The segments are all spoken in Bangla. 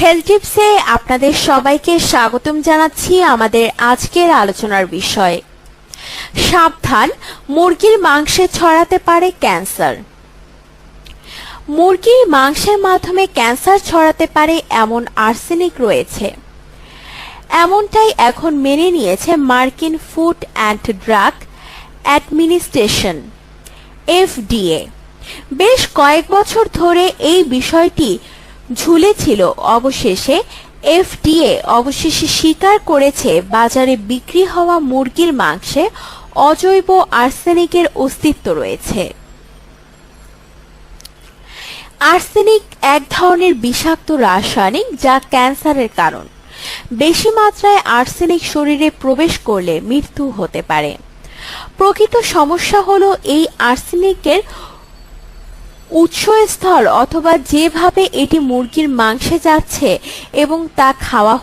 হেলথ টিপসে আপনাদের সবাইকে স্বাগতম জানাচ্ছি। আমাদের আজকের আলোচনার বিষয়, সাবধান, মুরগির মাংসে ছড়াতে পারে ক্যান্সার। মুরগির মাংসের মাধ্যমে ক্যান্সার ছড়াতে পারে এমন আর্সেনিক রয়েছে, এমনটাই এখন মেনে নিয়েছে মার্কিন food and drug administration FDA। বেশ কয়েক বছর ধরে এই বিষয়টি ঝুলেছিল। অবশেষে FDA স্বীকার করেছে বাজারে বিক্রি হওয়া মুরগির মাংসে অজৈব আর্সেনিকের অস্তিত্ব রয়েছে। আর্সেনিক এক ধরনের বিষাক্ত রাসায়নিক যা ক্যান্সারের কারণ। বেশি মাত্রায় আর্সেনিক শরীরে প্রবেশ করলে মৃত্যু হতে পারে। প্রকৃত সমস্যা হলো এই আর্সেনিকের উৎসস্থল অথবা যেভাবে এটি মুরগির মাংসে যাচ্ছে এবং তা খাওয়া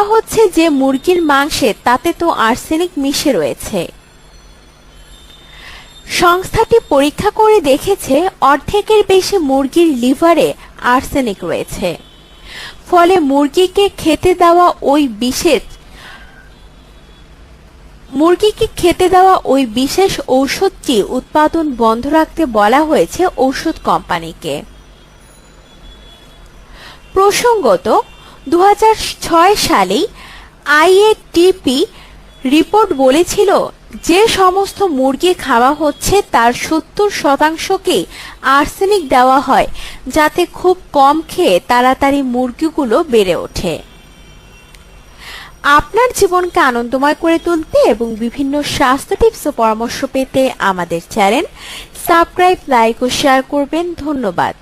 হচ্ছে যে মুরগির মাংসে, তাতে তো আর্সেনিক মিশে রয়েছে। সংস্থাটি পরীক্ষা করে দেখেছে অর্ধেকের বেশি মুরগির লিভারে আর্সেনিক রয়েছে। ফলে মুরগিকে খেতে দেওয়া ওই বিশেষ ঔষধটি উৎপাদন বন্ধ রাখতে বলা হয়েছে ঔষধ কোম্পানিকে। প্রসঙ্গত 2006 সালেই IATP রিপোর্ট বলেছিল যে সমস্ত মুরগি খাওয়া হচ্ছে তার 70%কেই আর্সেনিক দেওয়া হয়, যাতে খুব কম খেয়ে তাড়াতাড়ি মুরগিগুলো বেড়ে ওঠে। আপনার জীবনকে আনন্দময় করে তুলতে এবং বিভিন্ন স্বাস্থ্য টিপস ও পরামর্শ পেতে আমাদের চ্যানেল সাবস্ক্রাইব, লাইক ও শেয়ার করবেন। ধন্যবাদ।